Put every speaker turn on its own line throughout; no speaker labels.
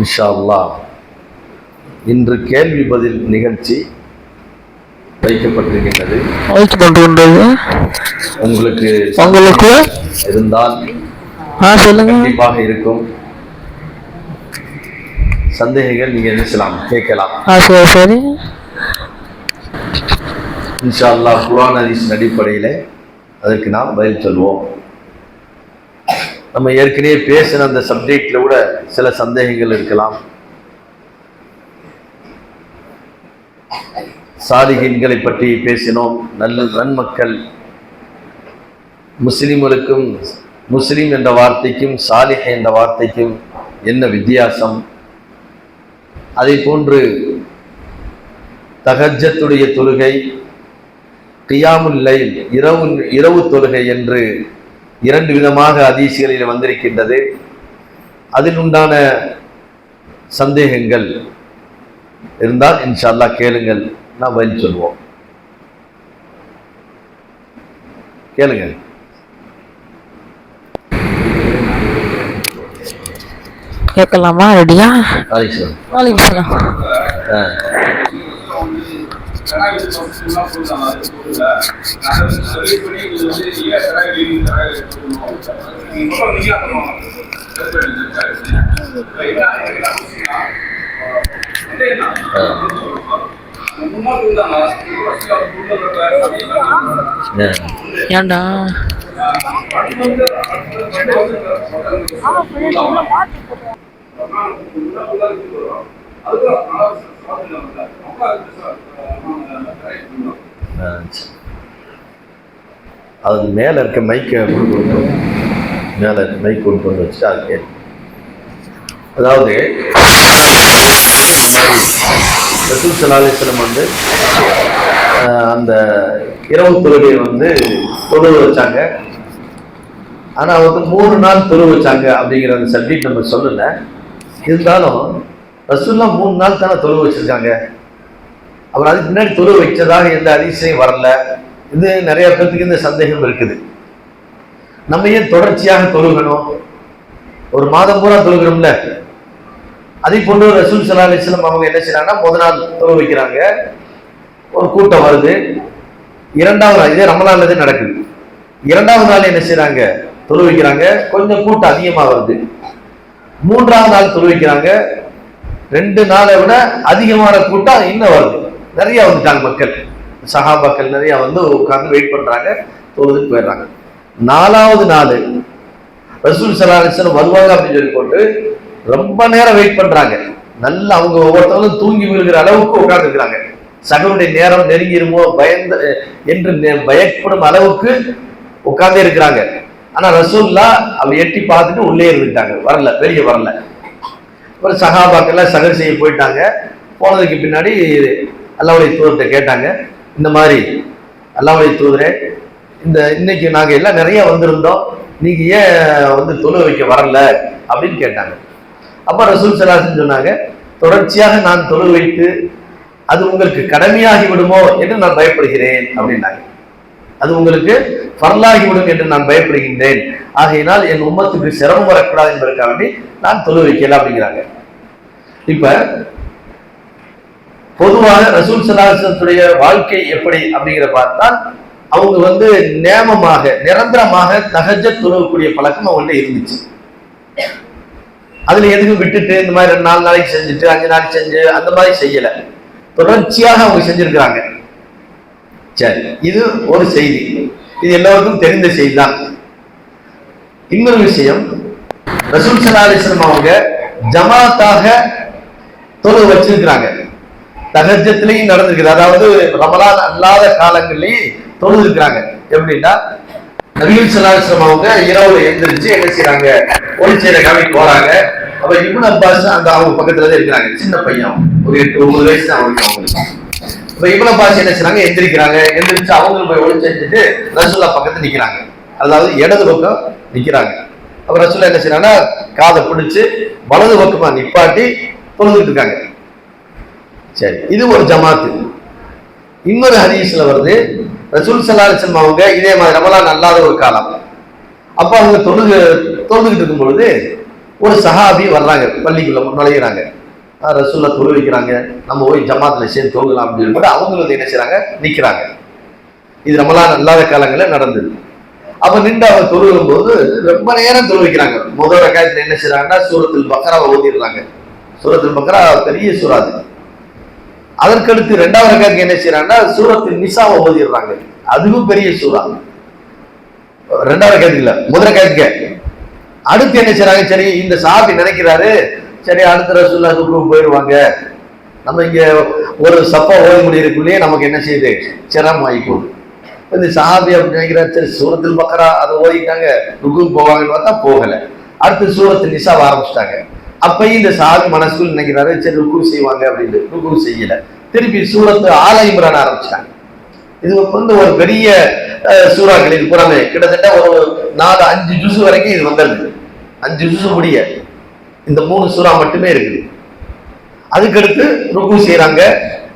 இன்ஷா அல்லாஹ் இன்று கேள்வி பதில் நிகழ்ச்சி வைக்கப்பட்டிருக்கின்றது. உங்களுக்கு இருந்தால் கண்டிப்பாக இருக்கும். சந்தேகங்கள் நீங்க நினைச்சலாம், கேட்கலாம். இன்ஷா அல்லாஹ் குர்ஆன் ஹதீஸின் அடிப்படையில் அதற்கு நாம் பதில் சொல்வோம். நம்ம ஏற்கனவே பேசின அந்த சப்ஜெக்ட்ல கூட சில சந்தேகங்கள் இருக்கலாம். சாலிஹீன்களை பற்றி பேசினோம். நன்மக்கள், முஸ்லிம்களுக்கும் முஸ்லிம் என்ற வார்த்தைக்கும் சாலிஹ் என்ற வார்த்தைக்கும் என்ன வித்தியாசம்? அதை போன்று தஹஜ்ஜத்துடைய தொழுகை, கியாமுல் லைல் இரவு தொழுகை என்று இரண்டு விதமாக ஹதீஸ்களில் வந்திருக்கின்றது. அதில் உண்டான சந்தேகங்கள் இருந்தால் இன்ஷா அல்லாஹ் கேளுங்கள், நான் பதில் சொல்வோம். கேளுங்க.
கேட்கலாமா? ரெடியா? ஏண்டா
அது மேல இருக்க மைக்கை மேல மைக் கொண்டு வச்சு அது கேட்கு. அதாவது ரசூல் ஸல்லல்லாஹு அலைஹி வஸல்லம் வந்து அந்த இரவு தொழுகையை வந்து தொழுவ வச்சாங்க. ஆனா வந்து 3 நாள் தொழுவ வச்சாங்க அப்படிங்கிற அந்த சப்ஜெக்ட் நம்ம சொல்லல. இருந்தாலும் ரசூலுல்லாஹ் 3 நாள் தானே தொழுவ வச்சிருக்காங்க. அப்புறம் அதுக்கு முன்னாடி தொழுவ வச்சதாக எந்த அதிசயம் வரல. இது நிறைய பேருக்கு இந்த சந்தேகம் இருக்குது. நம்ம ஏன் தொடர்ச்சியாக தொழுகணும்? ஒரு மாதம் பூரா தொழுகிறோம்ல. அதே போன்று ரசூல் ஸல்லல்லாஹு அலைஹி வஸல்லம் அவங்க என்ன செய்யறாங்கன்னா, முதல் நாள் தொழுவ வைக்கிறாங்க, ஒரு கூட்டம் வருது. இரண்டாவது நாள், இதே ரமலான்ல தான் நடக்குது. இரண்டாவது நாள் என்ன செய்யறாங்க, தொழுவ வைக்கிறாங்க, கொஞ்சம் கூட்டம் அதிகமா வருது. மூன்றாவது நாள் தொழுவ வைக்கிறாங்க, 2 நாளை விட அதிகமான கூட்டம் இன்னும் வருது. நிறைய வந்துட்டாங்க மக்கள், சஹாபாக்கள் நிறைய வந்து உட்கார்ந்து வெயிட் பண்றாங்க, தொழுதுட்டு போயிடுறாங்க. 4வது நாள் ரசூல் ஸல்லல்லாஹு அலைஹி வஸல்லம் வருவாங்க அப்படின்னு சொல்லி போட்டு ரொம்ப நேரம் வெயிட் பண்றாங்க. நல்லா அவங்க ஒவ்வொருத்தவங்களும் தூங்கி விழுகிற அளவுக்கு உட்கார்ந்து இருக்கிறாங்க. சகருடைய நேரம் நெருங்கிருமோ என்று பயப்படும் அளவுக்கு உட்கார்ந்தே இருக்கிறாங்க. ஆனா ரசூலுல்லாஹ் அப்படி எட்டி பார்த்துட்டு உள்ளே இருந்துட்டாங்க, வரல, வெளியே வரல. ஒரு சஹாபாக்கெல்லாம் சகர் செய்ய போயிட்டாங்க. போனதுக்கு பின்னாடி அல்லாஹ்வுடைய தூதர்கிட்ட கேட்டாங்க, இந்த மாதிரி அல்லாஹ்வுடைய தூதரே, இன்னைக்கு நாங்க எல்லாம் நிறைய வந்திருந்தோம், நீங்க ஏன் வந்து தொழு வைக்க வரல அப்படின்னு கேட்டாங்க. அப்ப ரசூல் ஸல்லல்லாஹு அலைஹி வஸல்லம் சொன்னாங்க, தொடர்ச்சியாக நான் தொழு வைத்து அது உங்களுக்கு கடமையாகி விடுமோ என்று நான் பயப்படுகிறேன் அப்படின்னாங்க. அது உங்களுக்கு ஃபர்லாகிவிடும் என்று நான் பயப்படுகின்றேன். ஆகையினால் என் உம்மத்துக்கு சிரமம் வரக்கூடாது என்பதற்காக வேண்டி நான் தொழு வைக்கல அப்படிங்கிறாங்க. இப்ப பொதுவாக ரசூல் ஸல்லல்லாஹு அலைஹி வஸல்லத்துடைய வாழ்க்கை எப்படி அப்படிங்கிற பார்த்தால், அவங்க வந்து நேமமாக நிரந்தரமாக தஹஜ்ஜத் தொழக்கூடிய பழக்கம் அவங்கள்ட்ட இருந்துச்சு. அதுல எதுக்கும் விட்டுட்டு இந்த மாதிரி 4 நாளைக்கு செஞ்சுட்டு 5 நாளைக்கு செஞ்சு அந்த மாதிரி செய்யல, தொடர்ச்சியாக அவங்க செஞ்சிருக்கிறாங்க. சரி, இது ஒரு செய்தி, இது எல்லோருக்கும் தெரிந்த செய்தி தான். இன்னொரு விஷயம், ரசூல் ஸல்லல்லாஹு அலைஹி வஸல்லம் அவங்க ஜமாத்தாக தொழு வச்சிருக்கிறாங்க. தஹஜ்ஜத்லயும் நடந்திருக்குது, அதாவது ரமலான் அல்லாத காலங்கள்லயும் தொழுது இருக்கிறாங்க. எப்படின்னா, நபிகள் ஸல்லல்லாஹு அலைஹி வஸல்லம் அவங்க இரவுல எந்திரிச்சு என்ன செய்யறாங்க, ஒளிச்சேர காமிக்கு போறாங்க. அப்ப இப்னு அப்பாஸ் அந்த அவங்க பக்கத்துல தான் இருக்கிறாங்க, சின்ன பையன், ஒரு 8-9 வயசு தான் அவங்களுக்கு. இப்ப இப்னு அப்பாஸ் என்ன செய்யறாங்க, எந்திரிக்கிறாங்க. எந்திரிச்சு அவங்களும் போய் ஒளிச்சேஞ்சிட்டு ரசூலுல்லாஹ் பக்கத்துல நிக்கிறாங்க, அதாவது இடது பக்கம் நிக்கிறாங்க. அப்ப ரசூலுல்லாஹ் என்ன செய்யறாங்கன்னா, காதை பிடிச்சு வலது பக்கமா நிப்பாட்டி தொழுதுட்டு இருக்காங்க. சரி, இது ஒரு ஜமாத்து. இன்னொரு ஹதீஸ்ல வருது, ரசூல் ஸல்லல்லாஹு அலைஹி வஸல்லம் அவங்க இதே மாதிரி ரமலான் அல்லாத ஒரு காலம், அப்ப அவங்க தொழுதுகிட்டு இருக்கும் பொழுது ஒரு சஹாபி வர்றாங்க, பள்ளிக்குள்ள நுழைகிறாங்க. ரசூல்லா தொழு வைக்கிறாங்க, நம்ம போய் ஜமாத்துல சேர்ந்து தொழுகலாம் அப்படின்னு சொல்லிட்டு அவங்களும் வந்து என்ன செய்றாங்க, நிக்கிறாங்க. இது ரமலான் அல்லாத காலங்களில் நடந்தது. அப்ப நின்று அவங்க தொழுகும் போது ரொம்ப நேரம் தொழு வைக்கிறாங்க. முதல் ரக்காயத்துல என்ன செய்யறாங்கன்னா சூரத்துல் பக்ராவை ஓதிடுறாங்க. சூரத்துல் பக்ரா பெரிய சூறா அது. அதற்கடுத்து இரண்டாவது ரக்காயத்துக்கு என்ன செய்யறாங்கன்னா சூரத்துல் நிசாவை ஓதிடுறாங்க. அதுவும் பெரிய சூறா. ரெண்டாவது ரக்காயத்துக்கு இல்ல, முதல் ரக்காயத்துக்கு. அடுத்து என்ன செய்யறாங்க, சரி இந்த சஹாபி நினைக்கிறாரு, சரி அடுத்த ரசூலுல்லாஹ் ருக்குக்கு போயிடுவாங்க, நம்ம இங்க ஒரு சப்பா ஓதி முடியறதுக்குள்ளேயே நமக்கு என்ன செய்யுது, சிரமம் ஆகி போகுது. இந்த சஹாபி அப்படி நினைக்கிறாரு, சரி சூரத்துல் பக்ரா அதை ஓதிட்டாங்க, ருக்குக்கு போவாங்கன்னு பார்த்தா போகல. அடுத்து சூரத்துல் நிசாவை ஆரம்பிச்சிட்டாங்க. அப்பயும் இந்த சஹாபி மனசுக்குள் நினைக்கிறாரு, சரி ருக்கு செய்வாங்க அப்படின்னு. ருக்கு செய்யல. திருப்பி சூரத்து ஆல இம்ரான் ஆரம்பிச்சிட்டாங்க. இது வந்து ஒரு பெரிய சூறாக்களின் புறமே கிட்டத்தட்ட ஒரு 4-5 ஜுசு வரைக்கும் இது வந்துடுது. 5 ஜுசு முடிய இந்த 3 சூறா மட்டுமே இருக்குது. அதுக்கடுத்து ருக்கு செய்யறாங்க,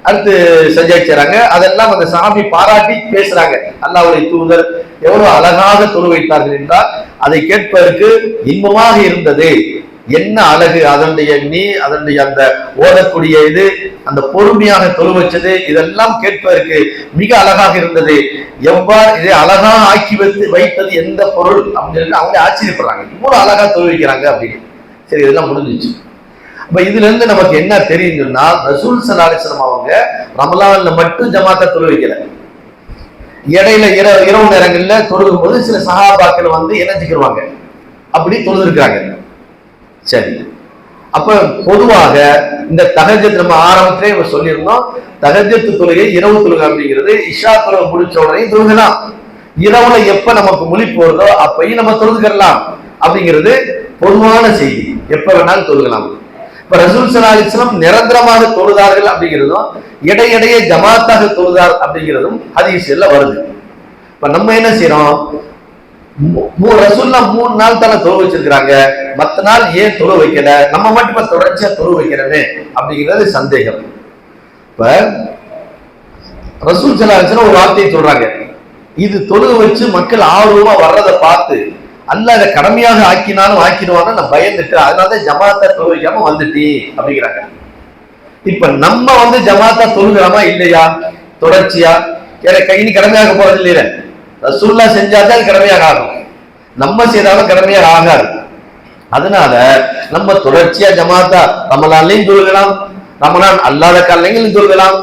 அடுத்து சஜ்ஜா செய்றாங்க. அதெல்லாம் அந்த சஹாபி பாராட்டி பேசுறாங்க. அல்லாஹ்வுடைய தூதர் எவ்வளவு அழகாக தொழு வைத்தார்கள் என்றால் அதை கேட்பதற்கு இன்பமாக இருந்தது. என்ன அழகு, அதனுடைய அந்த ஓதக்கூடிய இது, அந்த பொறுமையாக தொழு வச்சது, இதெல்லாம் கேட்பதற்கு மிக அழகாக இருந்தது. எவ்வாறு இதை அழகா ஆக்கி வைத்தது எந்த பொருள் அப்படின்னு சொல்லி அவங்க ஆச்சரியப்படுறாங்க. இவ்வளவு அழகா தொழு வைக்கிறாங்க அப்படின்னு. சரி, இதெல்லாம் முடிஞ்சிச்சு. அப்ப இதுல இருந்து நமக்கு என்ன தெரியுதுன்னா, ரசூல் ஸல்லல்லாஹு அலைஹி வஸல்லம் அவங்க ரமலான்ல மட்டும் ஜமாத்தா தொழு வைக்கல. இடையில இரவு நேரங்கள்ல தொழுகும் போது சில சஹாபாக்கள் வந்து இணைஞ்சுக்கிடுவாங்க, அப்படி தொழுதுருக்காங்க. சரி, அப்ப பொதுவாக இந்த தஹஜ்ஜத் நம்ம ஆரம்பத்திலே சொல்லியிருந்தோம், தஹஜ்ஜத் தொழுகை இரவு தொழுகை அப்படிங்கிறது இஷா தொழுகை முடிச்ச உடனே தொழுகலாம். இரவுல எப்ப நமக்கு முழிப்பு வருதோ அப்பயும் நம்ம தொழுதுக்கலாம் அப்படிங்கிறது பொதுவான செய்தி. எப்ப வேணாலும் தொழுகலாம். இப்ப ரசூல் ஸல்லல்லாஹு அலைஹி வஸல்லம் நிரந்தரமாக தொழுதார்கள் அப்படிங்கிறதும் இடையிடையே ஜமாத்தாக தொழுதார் அப்படிங்கிறதும் ஹதீஸ்ல வருது. இப்ப நம்ம என்ன செய்யறோம், ரசூல்லா 3 நாள் தானே தொழு வச்சிருக்கிறாங்க, மத்த நாள் ஏன் தொழு வைக்கல, நம்ம மட்டும் தொடர்ச்சியா தொழு வைக்கிறோமே அப்படிங்கிறது சந்தேகம். இப்ப ரசூல் ஸல்லல்லாஹு அலைஹி வஸல்லம் ஒரு வார்த்தையை சொல்றாங்க, இது தொழு வச்சு மக்கள் ஆர்வமா வர்றதை பார்த்து அல்லாஹ் இதை கடமையாக ஆக்கினாலும் ஆக்கிடுவான்னு நான் பயந்துட்டு அதனாலதான் ஜமாத்தா தொழு வைக்காம வந்துட்டி அப்படிங்கிறாங்க. இப்ப நம்ம வந்து ஜமாத்தா தொழுகிறோமா இல்லையா, தொடர்ச்சியா? இனி கடமையாக போறது இல்லையா, ரசூல்லா செஞ்சாதான் அது கடமையாக ஆகும், நம்ம செய்தாலும் கடமையாக ஆகாது. அதனால நம்ம தொடர்ச்சியா ஜமாத்தா ரமலான்லையும் தொழுகலாம், ரமலான் அல்லாத காலையிலும் தொழுகலாம்,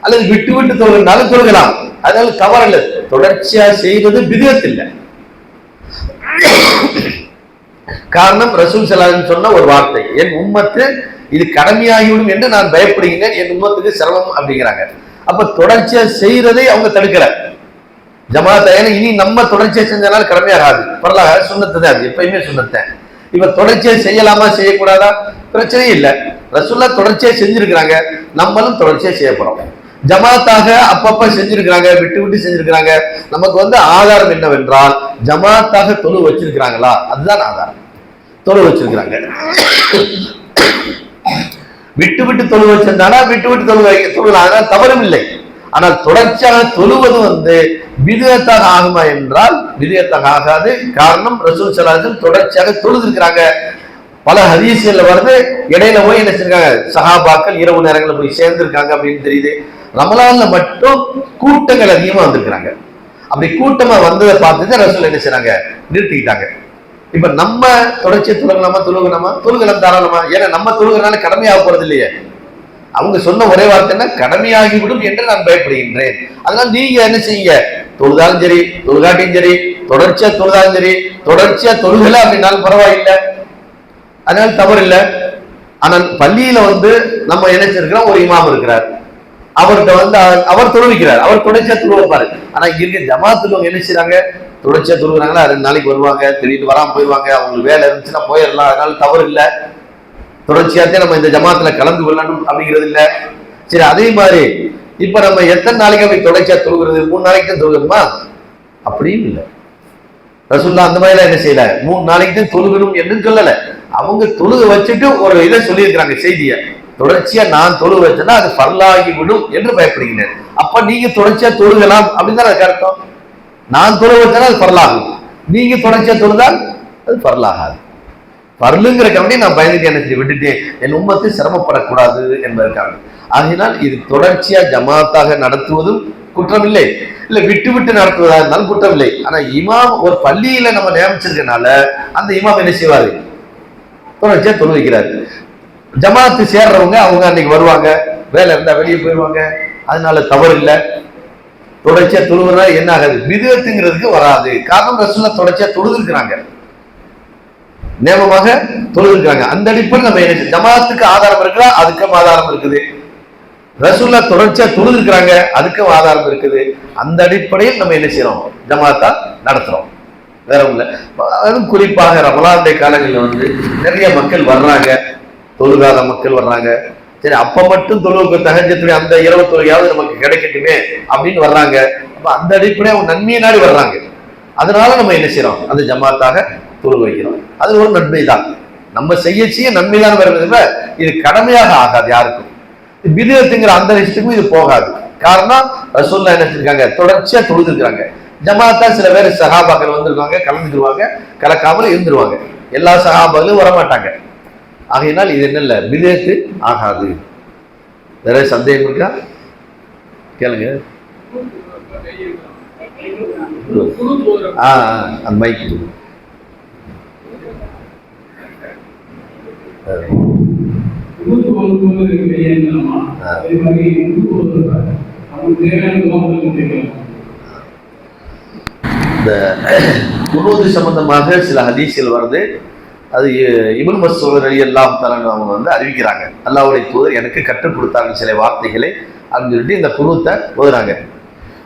அல்லது விட்டு விட்டு தொழுகினாலும் தொழுகலாம். அதனால தவறல்ல, தொடர்ச்சியா செய்வது பிதஅத் இல்லை. காரணம் ரசூல் ஸல்லல்லாஹு அலைஹி வஸல்லம் சொன்ன ஒரு வார்த்தை, என் உம்மத்து இது கடமையாகிவிடும் என்று நான் பயப்படுகிறேன், என் உம்மத்துக்கு சிரமம் அப்படிங்கிறாங்க. அப்ப தொடர்ச்சியா செய்யறதை அவங்க தடுக்கல ஜமாத்தா. ஏன்னா இனி நம்ம தொடர்ச்சியா செஞ்சனால கடமையாகாது, பரவாயில்ல, சுன்னத்து தான், அது எப்பயுமே சுன்னத்தேன். இப்ப தொடர்ச்சியா செய்யலாமா செய்யக்கூடாதா பிரச்சனையே இல்லை. ரசூலுல்லாஹ் தொடர்ச்சியா செஞ்சிருக்கிறாங்க, நம்மளும் தொடர்ச்சியா செய்ய போறோம். ஜமாத்தாக அப்பப்ப செஞ்சிருக்கிறாங்க, விட்டு விட்டு செஞ்சிருக்கிறாங்க. நமக்கு வந்து ஆதாரம் என்னவென்றால் ஜமாத்தாக தொழு வச்சிருக்கிறாங்களா, அதுதான் ஆதாரம். தொழு வச்சிருக்கிறாங்க, விட்டு விட்டு தொழு வச்சிருந்தானா விட்டு விட்டு தொழுலாம், அதனால் தவறும் இல்லை. ஆனால் தொடர்ச்சியாக தொழுவது வந்து பிதஅத்தாக ஆகுமா என்றால் பிதஅத்தாக ஆகாது. காரணம் ரசூல் ஸல்லல்லாஹு அலைஹி வஸல்லம் தொடர்ச்சியாக தொழுதிருக்கிறாங்க. பல ஹதீஸ்ல வருது, இடையில போய் என்ன செஞ்சிருக்காங்க, சஹாபாக்கள் இரவு நேரங்களில் போய் சேர்ந்திருக்காங்க அப்படின்னு தெரியுது. ரமலான்ல மட்டும் கூட்டங்கள் அதிகமா வந்திருக்கிறாங்க. அப்படி கூட்டமா வந்ததை பார்த்துட்டு ரசூல் என்ன செய்றாங்க, நிறுத்திக்கிட்டாங்க. இப்ப நம்ம தொடர்ச்சியை தொழுகலாமா தொழுகலாம் தாராளமா. ஏன்னா நம்ம தொழுகிறனால கடமையாக போறது இல்லையே. அவங்க சொன்ன ஒரே வார்த்தைன்னா கடமையாகிவிடும் என்று நான் பயப்படுகின்றேன். அதனால நீங்க என்ன செய்யுங்க, தொழுதாலும் சரி தொழுகாட்டியும் சரி, தொடர்ச்சியா தொழுதாலும் சரி, தொடர்ச்சியா தொழுகல அப்படின்னாலும் பரவாயில்லை, அதனால தவறு இல்லை. ஆனால் பள்ளியில வந்து நம்ம என்ன செய்யறோம், ஒரு இமாம் இருக்கிறார், அவர்கிட்ட வந்து அவர் தொழுவிக்கிறார், அவர் தொடர்ச்சியா தொழுவாரு. ஆனா இங்க இருக்க ஜமாத்துள்ளவங்க என்ன செய்யறாங்க, தொடர்ச்சியா தொழுகிறாங்களா, 2 நாளைக்கு வருவாங்க, திடீர்னு வராம போயிடுவாங்க, அவங்களுக்கு வேலை இருந்துச்சுன்னா போயிடலாம், அதனால தவறு இல்லை. தொடர்ச்சியாத்தே நம்ம இந்த ஜமாத்துல கலந்து கொள்ளணும் அப்படிங்கிறது இல்லை. சரி, அதே மாதிரி இப்ப நம்ம எத்தனை நாளைக்கு அப்படி தொடர்ச்சியா தொழுகிறது, 3 நாளைக்கு தான் தொழுகணுமா அப்படின்னு இல்லை. ரசூலுல்லாஹ் அந்த மாதிரி என்ன செய்யல, 3 நாளைக்கு தான் தொழுகணும் என்று சொல்லல. அவங்க தொழுக வச்சுட்டு ஒரு இதை சொல்லியிருக்கிறாங்க, செய்திய தொடர்ச்சியா நான் தொழுக வச்சேன்னா அது ஃபர்லாகி விடும் என்று பயப்படுகிறேன். அப்ப நீங்க தொடர்ச்சியா தொழுகலாம் அப்படின்னு தான் அதுக்கு அர்த்தம். நான் தொழுக வச்சேன்னா அது ஃபர்லாகும், நீங்க தொடர்ச்சியா தொழுதால் அது ஃபர்லாகாது. பரலுங்கிற கவனி நான் பயந்துட்டு என்ன விட்டுட்டேன், என் உம்மத்து சிரமப்படக்கூடாது என்பதற்காக. ஆகினால் இது தொடர்ச்சியா ஜமாத்தாக நடத்துவதும் குற்றமில்லை, இல்ல விட்டு விட்டு நடத்துவதா இருந்தாலும் குற்றமில்லை. ஆனா இமாம் ஒரு பள்ளியில நம்ம நியமிச்சிருக்கனால அந்த இமாம் என்ன செய்வாரு, தொடர்ச்சியா தொழுவிக்கிறாரு. ஜமாத்து சேர்றவங்க அவங்க அன்னைக்கு வருவாங்க, வேலை இருந்தா வெளியே போயிடுவாங்க, அதனால தவறு இல்லை. தொடர்ச்சியா தொழுவுறா என்ன ஆகாது, பிதுஅத்துங்கிறதுக்கு வராது. காரணம் ரசூலுல்லாஹ் தொடர்ச்சியா தொழுதுருக்கிறாங்க, நேமமாக தொழுதுருக்காங்க. அந்த அடிப்படையில் நம்ம என்ன ஜமாத்துக்கு ஆதாரம் இருக்குதா, அதுக்கும் ஆதாரம் இருக்குது. ரசூலுல்லாஹ் தொடர்ச்சியா தொழுதுருக்கிறாங்க, அதுக்கும் ஆதாரம் இருக்குது. அந்த அடிப்படையில் நம்ம என்ன செய்யறோம், ஜமாத்தா நடத்துறோம், வேற ஒண்ணு. அதுவும் குறிப்பாக ரமலானுடைய காலங்களில் வந்து நிறைய மக்கள் வர்றாங்க, தொழுகாத மக்கள் வர்றாங்க. சரி, அப்ப மட்டும் தொழுவுக்கு தஹஜ்ஜுடைய அந்த இரவு தொழுகையாவது நமக்கு கிடைக்கட்டுமே அப்படின்னு வர்றாங்க. அப்ப அந்த அடிப்படையை அவங்க நன்மையை நாடி வர்றாங்க. அதனால நம்ம என்ன செய்யறோம், அந்த ஜமாத்தாக தொழு வைக்கிறோம். அது ஒரு நன்மை தான், நம்ம செய்ய நன்மைதான் வருவதில்லை. இது கடமையாக ஆகாது யாருக்கும். பிதுஅத்துங்கிற அந்த லிஸ்ட்டுக்கும் இது போகாது. காரணம் ரசூலுல்லாஹ் என்ன செஞ்சிருக்காங்க, தொடர்ச்சியா தொழுதுருக்காங்க. ஜமாத்தா சில பேர் சஹாபாக்கள் வந்திருக்காங்க, கலந்துருவாங்க, கலக்காமல் இருந்துருவாங்க. எல்லா சஹாபாக்களும் வரமாட்டாங்க. ஆகையினால் இது என்ன இல்லை, பிதுஅத்து ஆகாது. வேற சந்தேகம் இருக்கா, கேளுங்க. அந்த மைக் இந்த குனூத் சம்பந்தமாக சில ஹதீஸ்கள் வருது. அது இப்னு மஸ்ஊத் ரலியல்லாஹு தஆலா அவங்க வந்து அறிவிக்கிறாங்க, அல்லாஹ்வுடைய தூதர் எனக்கு கற்றுக் கொடுத்தாங்க சில வார்த்தைகளை அப்படின்னு சொல்லிட்டு இந்த குனூத்தை ஓதுறாங்க.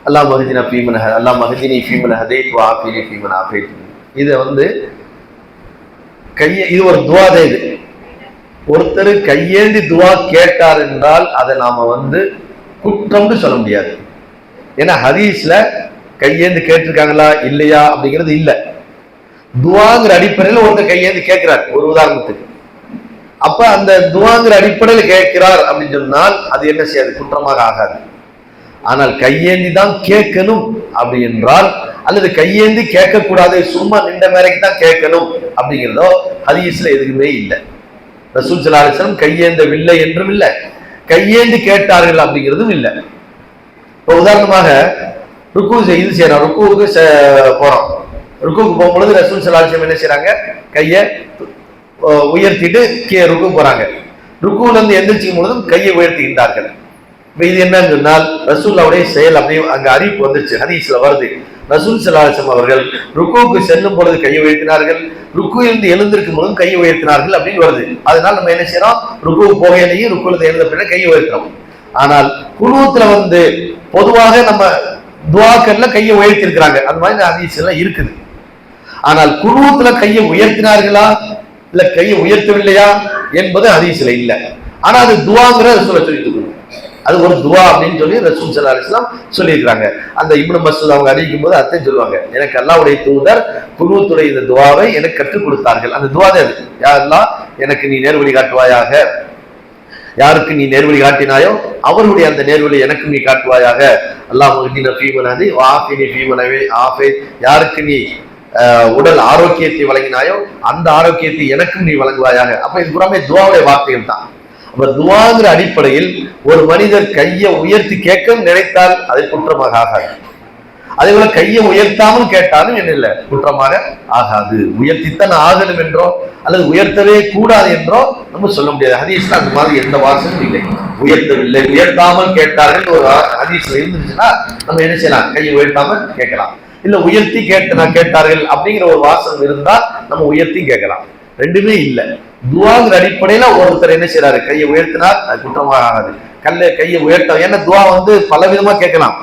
அல்லாஹ் மஹ்தினா ஃபீமன் அல்லாஹ் மஹ்தினி ஃபீமன் ஹதைத் வ ஆஃபினி ஃபீமன் ஆஃபைத். இதை வந்து இது ஒரு துவா தான். இது ஒருத்தர் கையேந்தி துவா கேட்டார் என்றால் அதை நாம வந்து குற்றம்னு சொல்ல முடியாது. ஏன்னா ஹதீஸ்ல கையேந்து கேட்டிருக்காங்களா இல்லையா அப்படிங்கிறது இல்லை. துவாங்கிற அடிப்படையில் ஒருத்தர் கையேந்து கேட்கிறார் ஒரு உதாரணத்துக்கு. அப்ப அந்த துவாங்கிற அடிப்படையில் கேட்கிறார் அப்படின்னு சொன்னால் அது என்ன செய்யாது, குற்றமாக ஆகாது. ஆனால் கையேந்தி தான் கேட்கணும் அப்படி என்றால், அல்லது கையேந்தி கேட்கக்கூடாது, சும்மா நின்ற மேரைக்கு தான் கேட்கணும் அப்படிங்கிறதோ ஹதீஸ்ல எதுவுமே இல்லை. ரசூல் ஸல்லல்லாஹு அலைஹி வஸல்லம் கையேந்தவில்லை என்றும் இல்லை, கையேந்தி கேட்டார்கள் அப்படிங்கிறதும் இல்லை. இப்போ உதாரணமாக ருக்கு இது செய்யறோம், ருக்குவுக்கு போறோம். ருக்குவுக்கு போகும்பொழுது ரசூல் ஸல்லல்லாஹு அலைஹி வஸல்லம் என்ன செய்யறாங்க, கையை உயர்த்திட்டு ருக்கு போறாங்க. ருக்குல இருந்து எந்திரிச்சுக்கும் பொழுதும் கையை உயர்த்துகின்றார்கள். இப்ப இது என்னன்னு சொன்னால் ரசூலுல்லாஹ்வுடைய செயல். அப்படியே அங்க அறிவிப்பு வந்துருச்சு, ஹதீஸ்ல வருது. ரசூல் ஸல்லல்லாஹு அலைஹி வஸல்லம் அவர்கள் ருக்குவுக்கு செல்லும் பொழுது கையை உயர்த்தினார்கள், ருக்குவிலிருந்து எழுந்திருக்கும் பொழுதும் கையை உயர்த்தினார்கள் அப்படின்னு வருது. அதனால நம்ம என்ன செய்யறோம், ருக்கு போகையிலேயே ருக்குல எழுந்த பிறகு கையை உயர்த்துறோம். ஆனால் குனூத்துல வந்து பொதுவாக நம்ம துஆக்கள்ல கையை உயர்த்தி இருக்கிறாங்க, அந்த மாதிரி ஹதீஸ் எல்லாம் இருக்குது. ஆனால் குனூத்துல கையை உயர்த்தினார்களா இல்ல கையை உயர்த்தவில்லையா என்பது ஹதீஸ்ல இல்லை. ஆனா அது துஆங்கிற ரசூலுல்லாஹ் சொல்லிட்டு இருக்காங்க, அது ஒரு துஆ அப்படின்னு சொல்லி ரசூல் ஸல்லல்லாஹு அலைஹி வஸல்லம் சொல்லியிருக்கிறாங்க. அந்த இப்னு மஸ்ஊத் அவங்க அறிவிக்கும் போது அர்த்தம் சொல்லுவாங்க, எனக்கு அல்லாஹ்வுடைய தூதர் குனூத்துடைய இந்த துஆவை எனக்கு கற்றுக் கொடுத்தார்கள். அந்த துஆ தான் அது, யா அல்லாஹ் எனக்கு நீ நேர்வழி காட்டுவாயாக, யாருக்கு நீ நேர்வழி காட்டினாயோ அவருடைய அந்த நேர்வழி எனக்கு நீ காட்டுவாயாக. அல்லாஹ் மஹ்தினா ஃபீமன் ஹதி வ ஆஃபினி ஃபீமன் ஆஃபைத். யாருக்கு நீ உடல் ஆரோக்கியத்தை வழங்கினாயோ அந்த ஆரோக்கியத்தை எனக்கும் நீ வழங்குவாயாக. அப்ப இது புறமே துஆவுடைய வார்த்தைகள் தான். அப்ப துஆங்கிற அடிப்படையில் ஒரு மனிதர் கையை உயர்த்தி கேட்க நினைத்தால் அது குற்றமாக ஆகாது. அதே போல கையை உயர்த்தாமல் கேட்டாலும் என்ன இல்லை, குற்றமாக ஆகாது. உயர்த்தித்தான் ஆகணும் என்றோ அல்லது உயர்த்தவே கூடாது என்றோ நம்ம சொல்ல முடியாது. ஹதீஸ்ல அந்த மாதிரி எந்த வாசமும் இல்லை. உயர்த்தவில்லை, உயர்த்தாமல் கேட்டார்கள் ஒரு ஹதீஸ்ல இருந்துச்சுன்னா நம்ம என்ன செய்யலாம், கையை உயர்த்தாமல் கேட்கலாம். இல்ல உயர்த்தி கேட்டார்கள் அப்படிங்கிற ஒரு வாசம் இருந்தா நம்ம உயர்த்தி கேட்கலாம். ரெண்டுமே இல்லை. துஆங்கிற அடிப்படையில ஒருத்தர் என்ன செய்யறாரு, கையை உயர்த்தினார், அது குற்றமாக ஆகாது. கையை உயர்த்த, ஏன்னா துஆ வந்து பல விதமா கேட்கலாம்,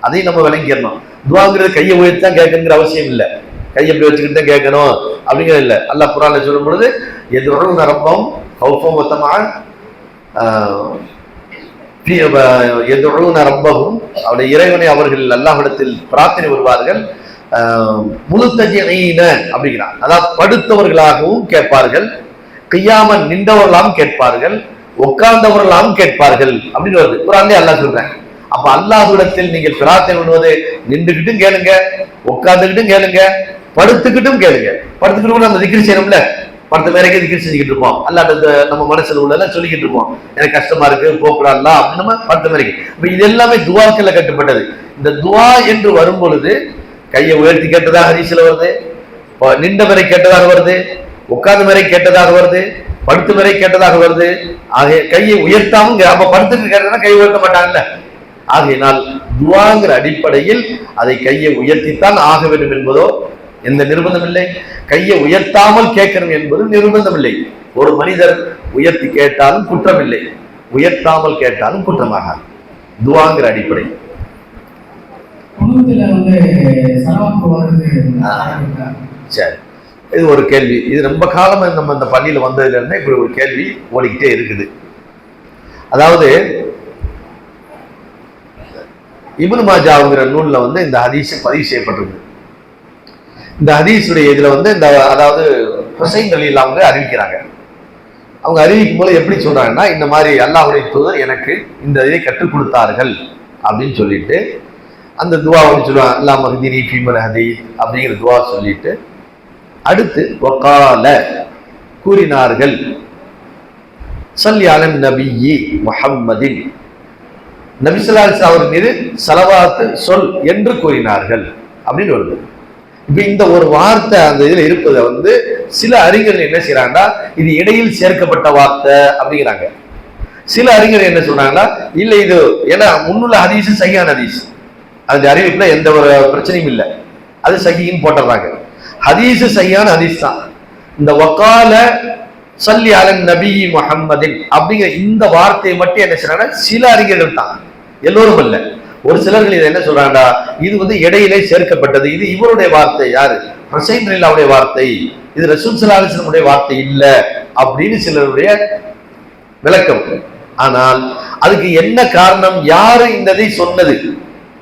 அதையும் நம்ம விளங்கிடணும். துஆங்கிறது கையை உயர்த்தி தான் கேட்கணுங்கிற அவசியம் இல்லை, கையை எப்படி வச்சுக்கிட்டு தான் கேட்கணும் அப்படிங்கிறது இல்லை. அல்லாஹ் குர்ஆன்ல சொல்லும் பொழுது யதுஊன ரப்பஹும் கௌஃபன் வ தமஅன் யதுஊன ரப்பஹும், அவருடைய இறைவனை அவர்கள் அல்லாஹ்விடத்தில் பிரார்த்தனை வருவார்கள். முலுத்தஜீன அப்படிங்கிறார், அதாவது படுத்தவர்களாகவும் கேட்பார்கள், கியாமன் நின்றவர்களாகவும் கேட்பார்கள், உட்கார்ந்தவர்களாகவும் கேட்பார்கள் அப்படின்னு வருது குர்ஆன்லயே அல்லாஹ் சொல்றாங்க. அப்ப அல்லாஹ்விடத்தில் நீங்கள் பிரார்த்தனை பண்ணுவது நின்றுகிட்டும் கேளுங்க, உட்கார்ந்துகிட்டும் கேளுங்க, படுத்துக்கிட்டும் கேளுங்க. படுத்துக்கிட்டு அந்த திக்ர் செய்யணும்ல, படுத்த மேரைக்கு திக்ர் செஞ்சுக்கிட்டு இருப்போம், அல்லாட்ட நம்ம மனசுல உள்ளதெல்லாம் சொல்லிக்கிட்டு இருப்போம், எனக்கு கஷ்டமா இருக்கு போக்கூடாதுலாம் அப்படின்னு நம்ம படுத்த மேரைக்கு. இப்ப இது எல்லாமே துவாக்கள்ல கட்டுப்பட்டது. இந்த துவா என்று வரும் பொழுது கையை உயர்த்தி கேட்டதாக ஹதீஸ்ல வருது, நின்ற வரை கேட்டதாக வருது, உட்கார்ந்த வரை கேட்டதாக வருது, படுத்து வரை கேட்டதாக வருது. ஆகிய கையை உயர்த்தாம அப்ப படுத்துட்டு கேட்டதுன்னா கை உயர்த்த மாட்டாங்கல்ல. ஆகையினால் துவாங்கிற அடிப்படையில் அதை கையை உயர்த்தித்தான் ஆக வேண்டும் என்பதோ எந்த நிர்பந்தம் இல்லை. கையை உயர்த்தாமல் கேட்கணும் என்பது நிர்பந்தம் இல்லை. ஒரு மனிதர் உயர்த்தி கேட்டாலும் குற்றம் இல்லை, உயர்த்தாமல் கேட்டாலும் குற்றமாக. துவாங்கிற அடிப்படை. சரி, இது ஒரு கேள்வி. இது ரொம்ப காலமா நம்ம இந்த பள்ளியில வந்ததுல இருந்து இப்படி ஒரு கேள்வி ஓடிக்கிட்டே இருக்குது. அதாவது இப்னு மாஜாவுங்கிற நூல்ல இந்த ஹதீஸ் பதிவு செய்யப்பட்டிருக்கு. இந்த ஹதீஸுடைய இதுல இந்த அதாவது ஹுசைன் ரலியல்லாஹு அன்ஹு அறிவிக்கிறாங்க. அவங்க அறிவிக்கும் போது எப்படி சொல்றாங்கன்னா, இந்த மாதிரி அல்லாஹ்வுடைய தூதர் எனக்கு இந்த இதை கற்றுக் கொடுத்தார்கள் அப்படின்னு சொல்லிட்டு அந்த துவா சொல்லுவாங்க, அல்லாஹ் மஹ்தினி ஃபீமன் ஹதீத் அப்படிங்கிற துவா சொல்லிட்டு அடுத்து வகால கூறினார்கள், ஸல்லி அலன் நபியி முஹம்மதின், நபி ஸல்லல்லாஹு அலைஹி வஸல்லம் அவர் மீது ஸலவாத் சொல் என்று கூறினார்கள் அப்படின்னு வருது. இப்ப இந்த ஒரு வார்த்தை அந்த இதுல இருப்பதை சில அறிஞர்கள் என்ன செய்யறாங்கன்னா, இது இடையில் சேர்க்கப்பட்ட வார்த்தை அப்படிங்கிறாங்க. சில அறிஞர்கள் என்ன சொல்றாங்கன்னா, இல்ல இது ஏன்னா முன்னுள்ள ஹதீஸ் சஹீஹான ஹதீஸ், அந்த அறிவிப்புல எந்த ஒரு பிரச்சனையும் இல்லை, அது சஹீஹ்னு போட்டுறாங்க. ஹதீஸ் சஹீஹான ஹதீஸ் தான். இந்த வகால ஸல்லி அலன் நபி முஹம்மதின் அப்படிங்கிற இந்த வார்த்தையை மட்டும் என்ன செய்யறாங்கன்னா சில அறிஞர்கள் தான், எல்லோரும் அல்ல. ஒரு சிலர்கள் இதை என்ன சொல்றாங்கடா, இது இடையிலே சேர்க்கப்பட்டது, இது இவருடைய வார்த்தை, யாரு ஹுசைன் ரலியல்லாஹு வார்த்தை, இது ரசூல் ஸல்லல்லாஹு அலைஹி வஸல்லம் வார்த்தை இல்ல அப்படின்னு சிலருடைய விளக்கம். ஆனால் அதுக்கு என்ன காரணம், யாரு இதை சொன்னது,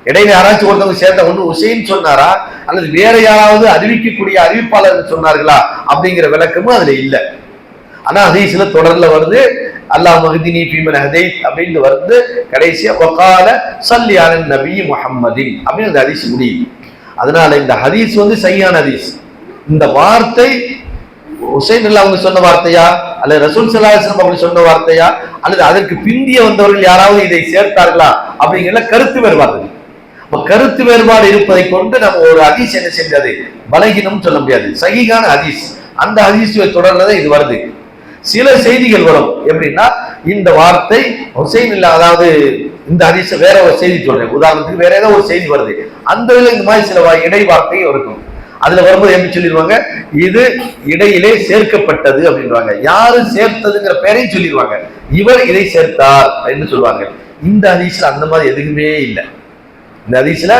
இடையில யாராச்சும் ஒருத்தவங்க சேர்ந்த ஒண்ணு ஹுசைன் சொன்னாரா அல்லது வேற யாராவது அறிவிக்கக்கூடிய அறிவிப்பாளர்கள் சொன்னார்களா அப்படிங்கிற விளக்கமும் அதுல இல்ல. ஆனா ஹதீஸ்ல தொடர்ல வருது, அல்லாஹ் மஹ்தினி ஃபீமன் ஹதைத் அப்படின்னு வருது, கடைசியா வகால ஸல்லி அலன் நபி முஹம்மதின் அப்படின்னு அந்த ஹதீஸ் முடியும். அதனால இந்த ஹதீஸ் சஹீஹான ஹதீஸ். இந்த வார்த்தை ஹுசைன் ரலியல்லாஹு அவங்க சொன்ன வார்த்தையா அல்லது ரசூல் ஸல்லல்லாஹு அலைஹி வஸல்லம் அவங்க சொன்ன வார்த்தையா அல்லது அதற்கு பிந்திய வந்தவர்கள் யாராவது இதை சேர்த்தார்களா அப்படிங்கிற கருத்து வேறுபாடு. கருத்து வேறுபாடு இருப்பதை கொண்டு நம்ம ஒரு ஹதீஸ் என்ன செஞ்சது பலகீனம் சொல்ல முடியாது. சஹீஹான ஹதீஸ், அந்த ஹதீஸ் தொடர்லதான் இது வருது. சில செய்திகள் வரும் எப்படின்னா, இந்த வார்த்தை ஹுசைன் இல்ல, அதாவது இந்த ஹதீஸ் வேற ஒரு செய்தி சொல்றேன், உதாரணத்துக்கு வேற ஏதோ ஒரு செய்தி வருது, அந்த இதுல இந்த மாதிரி சில இடை வார்த்தையும் இருக்கும். அதுல வரும்போது எப்படி சொல்லிடுவாங்க, இது இடையிலே சேர்க்கப்பட்டது அப்படின்வாங்க. யாரு சேர்த்ததுங்கிற பேரையும் சொல்லிடுவாங்க, இவர் இதை சேர்த்தார் என்று சொல்லுவாங்க. இந்த ஹதீஸ்ல அந்த மாதிரி எதுவுமே இல்லை. இந்த ஹதீஸ்ல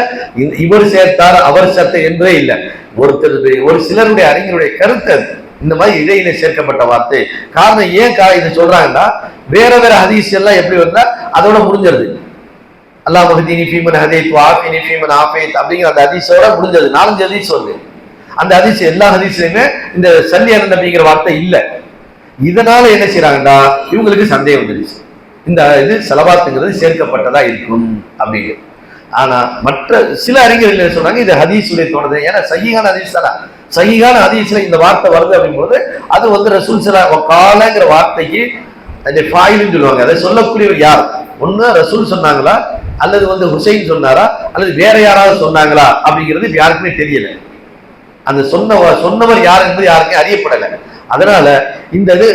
இவர் சேர்த்தார் அவர் சேர்த்தார் என்றே இல்லை. ஒரு சிலருடைய அறிஞருடைய கருத்து அது, இந்த மாதிரி இடையிலே சேர்க்கப்பட்ட வார்த்தை. காரணம் ஏன் இதை சொல்றாங்கன்னா, வேற வேற ஹதீஸ் எல்லாம் எப்படி வந்தா அதோட முடிஞ்சிருது. அல்லாஹ் மஹ்தினி ஃபீமன் ஹதைத் வஆஃபினி ஃபீமன் ஆஃபைத் அப்படிங்கிற அந்த ஹதீஸோட முடிஞ்சது. 4 ஹதீஸ் வருது. அந்த ஹதீஸ் எல்லா ஹதீஸ்லயுமே இந்த ஸல்லி அலன் நபிங்கிற வார்த்தை இல்ல. இதனால என்ன செய்யறாங்கன்னா, இவங்களுக்கு சந்தேகம் வந்துருச்சு, இந்த இது ஸலவாத்துங்கிறது சேர்க்கப்பட்டதா இருக்கும் அப்படின்னு. ஆனா மற்ற சில அறிஞர்கள் என்ன சொல்றாங்க, இது ஹதீஸுடைய தொடர்ந்து, ஏன்னா சஹீஹான ஹதீஸ் தானே, சஹீஹான ஹதீஸ்ல இந்த வார்த்தை வருது அப்படிங்கும்போது அது ரசூல் ஸல்லல்லாஹு வகாலங்கிற வார்த்தைக்கு அந்த ஃபாயில்னு சொல்லுவாங்க. அதை சொல்லக்கூடியவர் யார், ஒண்ணு ரசூல் சொன்னாங்களா அல்லது ஹுசைன் சொன்னாரா அல்லது வேற யாராவது சொன்னாங்களா அப்படிங்கிறது யாருக்குமே தெரியல. அந்த சொன்னவர் யார் என்பது யாருக்கும் அறியப்படலை. அதனால இந்த இது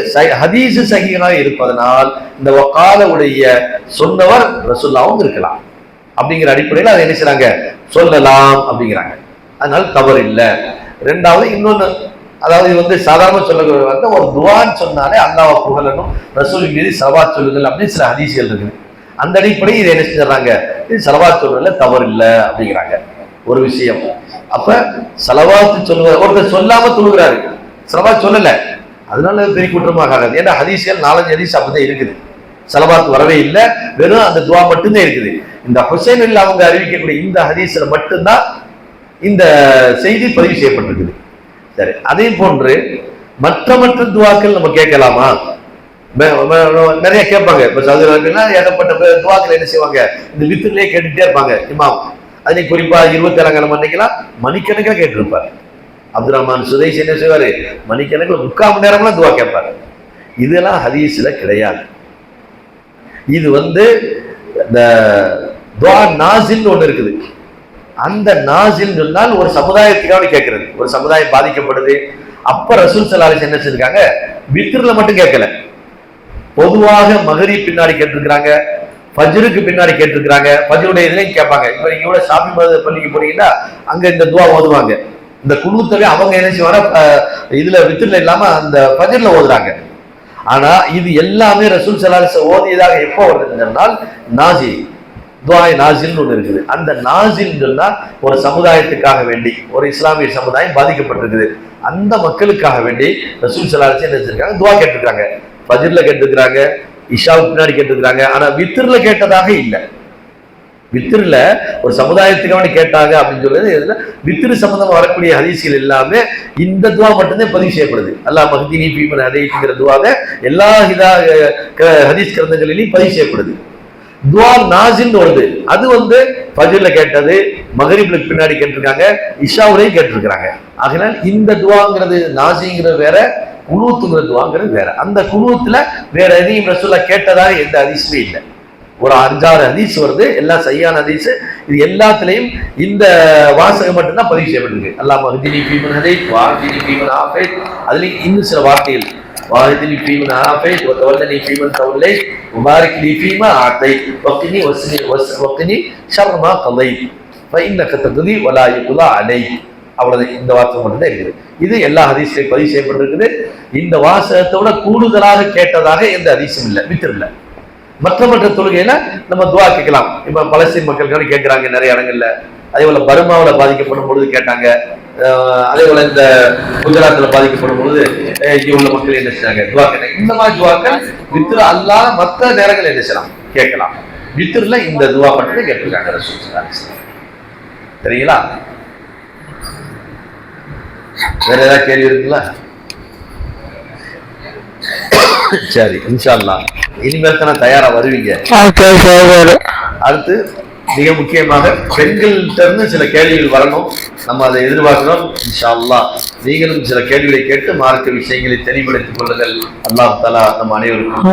ஹதீஸ் சஹீஹாக இருப்பதனால் இந்த வகாலுடைய சொன்னவர் ரசூலுல்லாஹ்வும் இருக்கலாம் அப்படிங்கிற அடிப்படையில் அதை என்ன செய்றாங்க, சொல்லலாம் அப்படிங்கிறாங்க. அதனால தவறு இல்லை. ரெண்டாவது இன்னொன்னு, அதாவது இது சாதாரண சொல்ல ஒரு துஆன்னு சொன்னாலே அல்லாஹ்வை புகழணும், ரசூல் மீது ஸலவாத் சொல்லுங்கள் அப்படின்னு சில ஹதீஸ்கள் இருக்குது. அந்த அடிப்படையில் இதை என்ன செஞ்சாங்க, இது ஸலவாத் சொல்றதுல தவறு இல்லை அப்படிங்கிறாங்க. ஒரு விஷயம். அப்ப ஸலவாத் சொல்லுவார், ஒருத்தர் சொல்லாம தொழுகிறாரு, ஸலவாத் சொல்லல, அதனால பெரிய குற்றமாக ஆகாது. ஏன்னா ஹதீஸ்கள் 4-5 ஹதீஸ் அப்படிதான் இருக்குது, ஸலவாத் வரவே இல்லை, வெறும் அந்த துஆ மட்டும்தான் இருக்குது. இந்த ஹுசைன் ரலியல்லாஹு அவங்க அறிவிக்கக்கூடிய இந்த ஹதீஸ்ல மட்டும்தான் இந்த செய்தி பதிவு செய்யப்பட்டிருக்குது. சரி, அதே போன்று மற்ற துவாக்கள் நம்ம கேட்கலாமா? நிறைய கேட்பாங்க. இப்ப சவுதி அரேபியா ஏகப்பட்ட துவாக்கள் என்ன செய்வாங்க, இந்த வித்துலயே கேட்டுட்டே இருப்பாங்க இமாம். அதை குறிப்பா 27ஆம் அன்னைக்கெல்லாம் மணிக்கணக்கில் கேட்டிருப்பார். அப்துல் ரஹ்மான் சுதைஸ் என்ன செய்வாரு, மணிக்கணக்கில் 3/4 மணி நேரம்லாம் துவா கேட்பாரு. இதெல்லாம் ஹதீஸ்ல கிடையாது. இது இந்த துவா நாசில் ஒண்ணு இருக்குது. அந்த நாசில் சொன்னால் ஒரு சமுதாயத்துக்காக கேட்கறது. ஒரு சமுதாயம் பாதிக்கப்படுது, அப்ப ரசூல் ஸல்லல்லாஹு அலைஹி வஸல்லம் என்ன செஞ்சிருக்காங்க, வித்ர்ல மட்டும் கேட்கல, பொதுவாக மகரிப் பின்னாடி கேட்டிருக்கிறாங்க, ஃபஜ்ருக்கு பின்னாடி கேட்டிருக்கிறாங்க, ஃபஜ்ருடைய இதுலையும் கேட்பாங்க. இப்ப நீங்க கூட ஷாஃபி மதுஹப் பள்ளிக்கு போறீங்கன்னா அங்க இந்த துவா ஓதுவாங்க. இந்த குனூத்தவே அவங்க என்ன செய்வாங்க, இதுல வித்ர்ல இல்லாம அந்த ஃபஜ்ர்ல ஓதுறாங்க. ஆனா இது எல்லாமே ரசூல் ஸல்லல்லாஹு அலைஹி வஸல்லம் ஓதியதாக எப்போ வருதுன்னா நாசில், துஆ நாசில்னு ஒன்று இருக்குது. அந்த நாசில் சொன்னா ஒரு சமுதாயத்துக்காக வேண்டி, ஒரு இஸ்லாமிய சமுதாயம் பாதிக்கப்பட்டிருக்குது, அந்த மக்களுக்காக வேண்டி ரசூல் ஸல்லல்லாஹு அலைஹி வஸல்லம் என்ன செஞ்சிருக்காங்க, துஆ கேட்டிருக்காங்க. ஃபஜ்ர்ல கேட்டிருக்கிறாங்க, இஷாவுக்கு பின்னாடி கேட்டிருக்கிறாங்க. ஆனா வித்ர்ல கேட்டதாக இல்லை. வித்ர்ல ஒரு சமுதாயத்துக்காக கேட்டாங்க அப்படின்னு சொல்றது இதுல வித்ரு சம்பந்தமா வரக்கூடிய ஹதீஸ்கள் எல்லாமே இந்த துவா மட்டும்தான் பதிவு செய்யப்படுது. அல்லாஹ் மஹ்தினி ஃபீமன் ஹதைத்துங்கிற துவாவை எல்லா ஹதீஸ் கிரந்தங்களிலும் பதிவு செய்யப்படுது. துவா நாசில்னு வருது, அது ஃபஜ்ர்ல கேட்டது, மகரிப்லுக்கு பின்னாடி கேட்டிருக்காங்க, இஷாவுலையும் கேட்டிருக்கிறாங்க. ஆகையால் இந்த துவாங்கிறது நாசிங்கிறது வேற, குனூத்துங்கிற துவாங்கிறது வேற. அந்த குனூத்துல வேற எதையும் ரசூலுல்லாஹ் கேட்டதாக எந்த ஹதீஸுமே இல்லை. ஒரு 5-6 ஹதீஸ் வருது, எல்லாம் சரியான ஹதீஸ். இது எல்லாத்துலயும் இந்த வாசகம் மட்டும்தான் பதிவு செய்யப்பட்டிருக்கு. அல்லாஹ் மஹ்தினி ஃபீமன் ஹதைத் வஹ்தினி ஃபீமன் ஆஃபைத். அதுலயும் இன்னும் சில வார்த்தைகள், வாஹிதினி ஃபீமன் ஆஃபைத் வதவல்லனி ஃபீமன் தவல்லைத் முபாரிக் லீ ஃபீமா ஆதைத் வக்னி ஷர்ர மா கதைத் ஃபஇன்னக தக்தி வலா யுக்லா அலைக். அவ்வளவு, இந்த வாசகம் மட்டும்தான் இருக்குது. இது எல்லா ஹதீஸ்லையும் பதிவு செய்யப்பட்டிருக்குது. இந்த வாசகத்தோட கூடுதலாக கேட்டதாக எந்த ஹதீஸும் இல்லை வித்ர்ல. மற்ற தொழுகையில நம்ம துவா கேட்கலாம். இப்ப பலஸ்தீன் மக்களுக்கான கேட்கிறாங்க நிறைய இடங்கள்ல, அதே போல பர்மாவில் பாதிக்கப்படும் பொழுது கேட்டாங்க, அதே போல இந்த குஜராத்தில் பாதிக்கப்படும் பொழுது இங்க உள்ள மக்கள் என்ன செய்றாங்க, துவா கேட்டாங்க. இந்த மாதிரி துவாக்கள் வித்ரு அல்லாத மற்ற நேரங்கள் என்ன செய்யலாம், கேட்கலாம். வித்ருல இந்த துவா மட்டும் கேட்டிருக்காங்க ரசூல் ஸல்லல்லாஹு அலைஹி வஸல்லம். சரிங்களா? வேற ஏதாவது கேள்வி இருக்குங்களா? சரி, இன்ஷா அல்லாஹ் இனிமேல் தானே தயாரா வருவீங்க. அடுத்து மிக முக்கியமாக பெண்கள்கிட்ட இருந்து சில கேள்விகள் வரணும், நம்ம அதை எதிர்பார்க்கிறோம். இன்ஷா அல்லாஹ் நீங்களும் சில கேள்விகளை கேட்டு மார்க்க விஷயங்களை தெளிவுபடுத்திக் கொள்ளுங்கள். அல்லாஹ் தஆலா நம் அனைவருக்கும்